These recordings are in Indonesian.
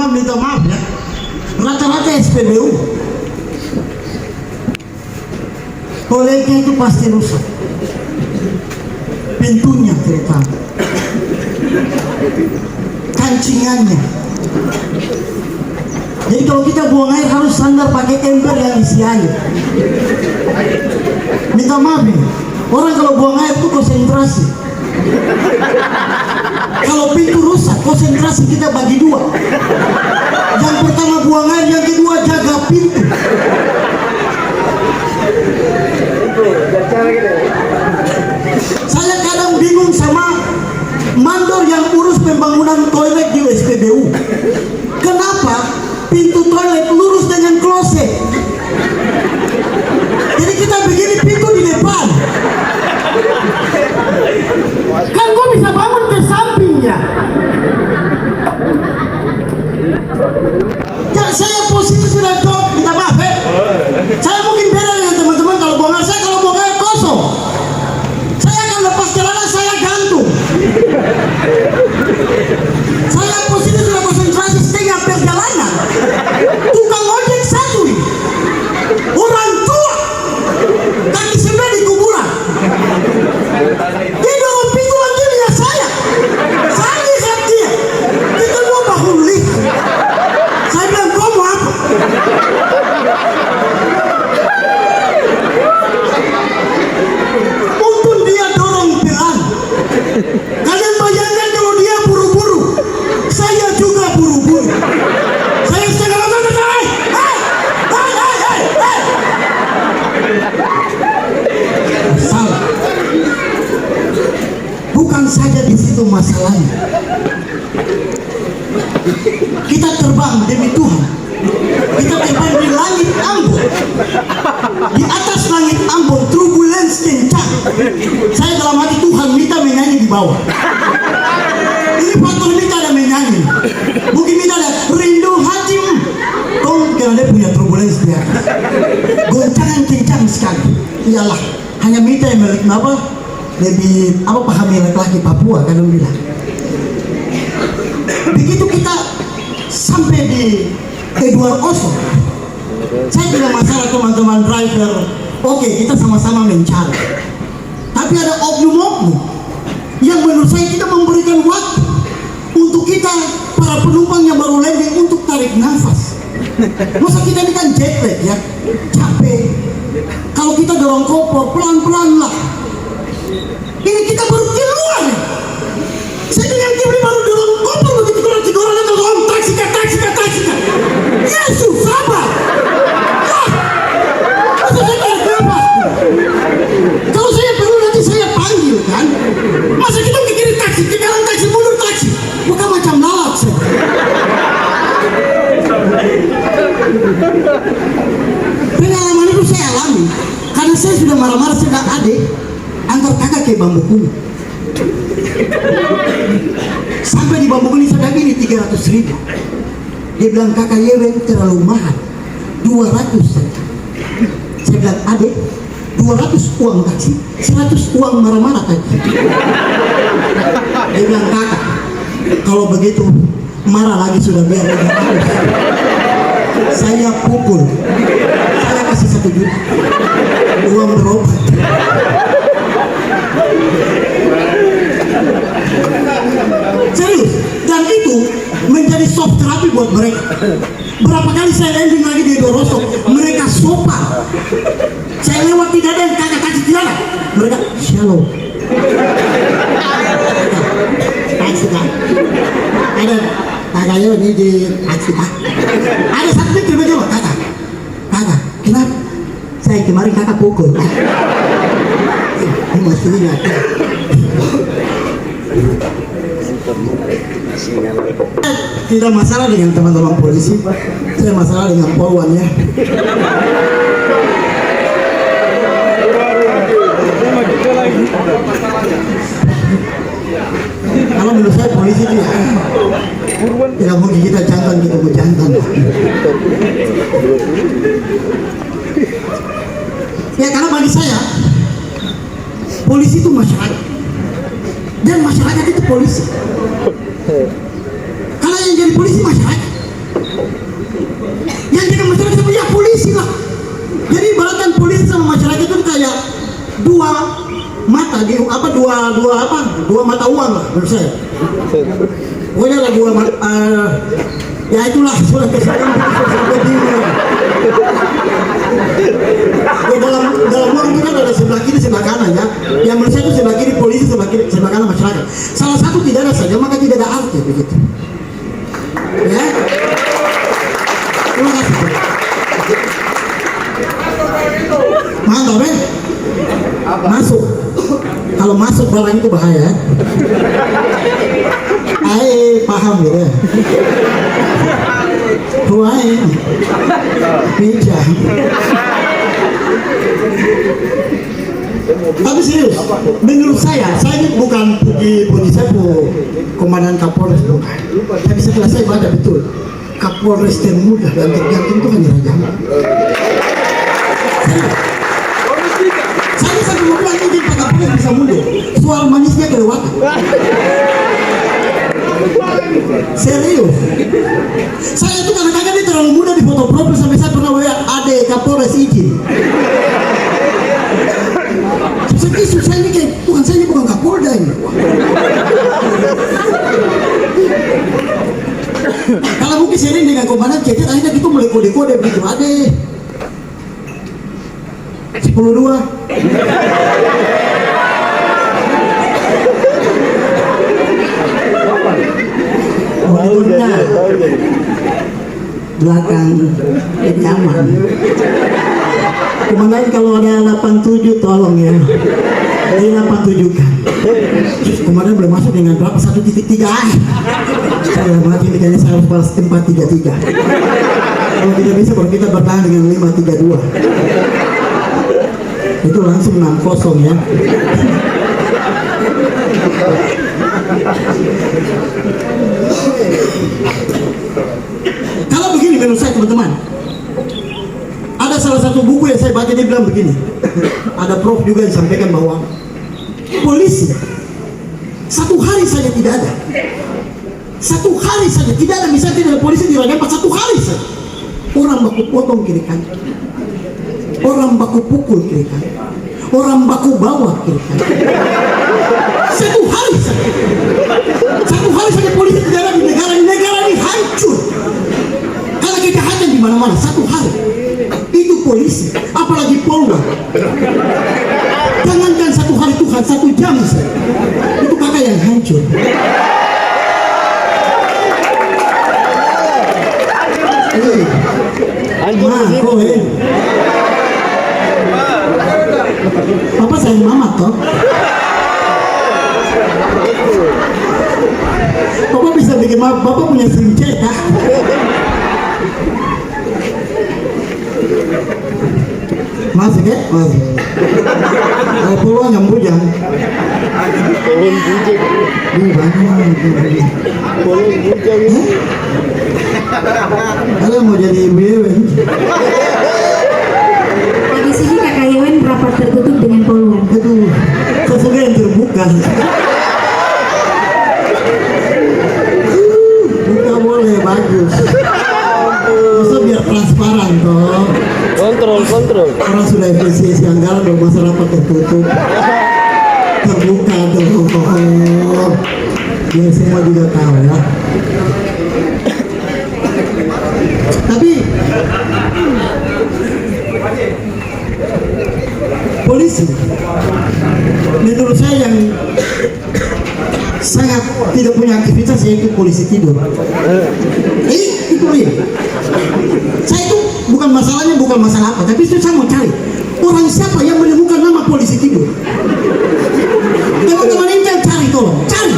rumah minta maaf ya, rata-rata SPBU. Toiletnya itu pasti rusak, pintunya terutama, kancingannya. Jadi kalau kita buang air harus sandar pakai ember yang isi air. Minta maaf nih, orang kalau buang air itu konsentrasi. Kalau pintu rusak, konsentrasi kita bagi dua. Yang pertama buang air, yang kedua jaga pintu. Saya kadang bingung sama mandor yang urus pembangunan toilet di SPBU. Kenapa pintu toilet lurus dengan kloset? Jadi kita begini, pintu di depan. Kan kok bisa bangun ke sampingnya? Ya, saya posisi sudah cok, minta maaf ya. Saya mungkin beda dengan teman-teman kalau buang air. Saya kalau buang air kosong, saya akan lepas celana, saya gantung. Saya posisi sudah konsentrasi setengah perjalanan. Tukang ojek satu ini, orang tua, kaki sebelah di kuburan. Dia dorong pintu lagi lihat saya lihat dia. Kita mau bangun lift. Saya bilang, kau mau apa? Untung dia dorong pelan. Kalian bayangkan kalau dia buru-buru, saya juga buru-buru. Saya setengah matang, hey! Salah. Bukan saja di situ masalahnya. Kita terbang demi Tuhan. Kita terbang di langit Ambon. Di atas langit Ambon turbulence kencang. Saya dalam hati, Tuhan minta menyanyi di bawah. Ini faktor minta ada menyanyi. Mungkin minta ada rindu hati. Kau karena dia punya turbulence di atas. Goncangan kencang sekali. Iyalah, hanya minta yang milik apa? Lebih apa pahami laki-laki Papua kan bilang. Begitu kita sampai di Edward Oslo, saya tidak masalah teman-teman driver. Oke, kita sama-sama mencari. Tapi ada oknum-oknum yang menurut saya tidak memberikan waktu untuk kita para penumpang yang baru landing untuk tarik nafas. Masa kita ini kan jet lag ya, capek. Kalau kita dorong koper pelan-pelan lah. Ini kita baru keluar. Saya dengan Kibri baru dorong koper begitu keluar Cigoran atau om taksi. Yesus sabar. Masa saya tarik nafas? Kalau saya perlu nanti saya panggil kan. Masa kita ke kiri taksi, ke kanan taksi, mundur taksi. Bukan macam lalat saya. Pengalaman itu saya alami karena saya sudah marah-marah sedang adik antar kakak ke Bambu Kuning. Sampai di Bambu Kuning sedang ini 300.000. Dia bilang, kakak Yewen terlalu mahal, 200 saja. Saya bilang, adik 200 uang taksi, 100 uang marah-marah tadi. Dia bilang, kakak kalau begitu marah lagi sudah biar halus. Saya pukul, saya kasih 1 juta uang berobat. Serius, dan itu menjadi soft terapi buat mereka. Berapa kali saya landing lagi di Doroso, mereka sopan. Saya lewat tidak ada yang kakak kasih tidak, mereka shalom. Taksi kan, ada kakaknya ini di taksi kan. Ada satu yang tiba-tiba kakak, kenapa? Saya kemarin kakak pukul. Ini maksudnya. Tidak masalah dengan teman-teman polisi, saya masalah dengan polwan ya. Kalau menurut saya polisi itu ya, tidak mungkin kita jantan ketemu jantan. Ya karena bagi saya polisi itu masyarakat dan masyarakat itu polisi. Kalau yang jadi polisi masyarakat, menurut saya. Pokoknya lagu ya itulah sudah kesayangan sampai di ya, dalam uang itu kan ada sebelah kiri sebelah kanan ya. Yang menurut saya itu sebelah kiri polisi, sebelah kanan masyarakat. Salah satu tidak ada saja maka tidak ada arti begitu. Ya. Terima kasih. Mantap Ben. Masuk. Kalau masuk barang itu bahaya. Paham ya. Tuai. Meja. Tapi serius, menurut saya ini bukan puji saya komandan Kapolres bukan. Tapi setelah saya baca betul, Kapolres termuda dan tergantung itu hanya Raja. Saya sampai mau bilang ini Pak Kapolres bisa mundur, soal manisnya kelewatan. Serius, saya itu kadang-kadang ini terlalu mudah di foto profil sampai saya pernah WA Ade Kapolres izin. Susah ini kayak Tuhan saya ini bukan Kapolda ini. Kalau mungkin sering dengan komandan ceket akhirnya kita mulai kode-kode begitu Ade 10-2 belakang nyaman. Komandan kalau ada 87 tolong ya. Ini 87 kan. Komandan boleh masuk dengan berapa? 1.3. Saya mati kayaknya saya harus balas tempat 33. Kalau tidak bisa baru kita bertahan dengan 532. Itu langsung 6-0 ya. Kalau begini menurut saya teman-teman, ada salah satu buku yang saya baca dia bilang begini, ada prof juga yang sampaikan bahwa polisi satu hari saja tidak ada, misalnya tidak ada polisi di Raja Ampat, satu hari saja orang baku potong kiri kanan, orang baku pukul kiri kanan, orang baku bawa kiri kanan. Satu hari saja polisi tidak ada di negara ini hancur karena kejahatan di mana-mana. Satu hari itu polisi, apalagi Polda. Jangankan satu hari Tuhan, 1 jam saja itu kakak yang hancur. Papa sayang mama toh. Papa bisa bikin Bapak punya SIM cetak. Masih ya? Masih. Kalau peluang yang bujang. Pohon bujang. Ini banyak. Pohon bujang. Kalian mau jadi ibu-ibu? Di sini Kakak Yewen rapat tertutup dengan Poluan. Aduh, sesuatu yang terbuka. Buka boleh, bagus. Bisa biar transparan toh. Kontrol. Orang sudah efisiensi anggaran dong, masa rapat tertutup. Terbuka dong. Biar semua juga tahu ya. Tapi polisi menurut saya yang sangat tidak punya aktivitas yaitu polisi tidur. Itu real. Saya itu bukan masalah apa, tapi itu saya mau cari orang siapa yang menemukan nama polisi tidur. Teman-teman Intel cari, tolong cari.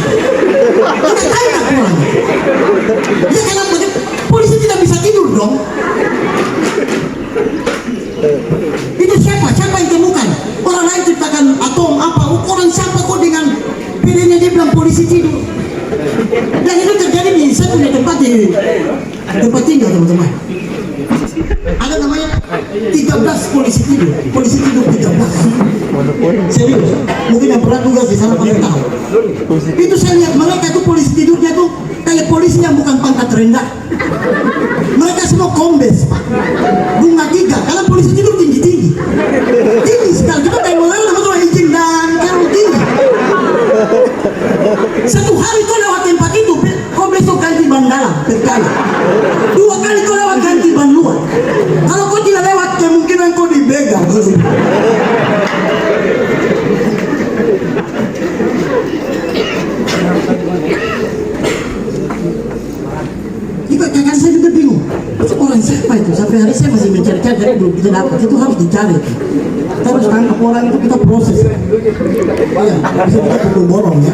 Kita tanya orang. Ya kenapa polisi tidak bisa tidur dong? Itu siapa yang temukan? Orang lain ciptakan atom apa? Orang siapa kok dengan PD-nya dia bilang polisi tidur? Dan itu terjadi di saya punya tempat tinggal teman-teman. Ada namanya 13 polisi tidur 13. Serius, mungkin yang pernah tugas di sana paling tahu. Itu saya lihat mereka itu polisi tidurnya tuh kayak polisi yang bukan pangkat rendah. Mereka semua kombes Pak, bunga 3 karena polisi tidur tinggi sekali. Kita kayak model nama tuh izin dan kalau tinggi. Satu belum kita dapat, itu harus dicari. Kita harus tangkap orang itu, kita proses. Iya, bisa kita pukul borong ya.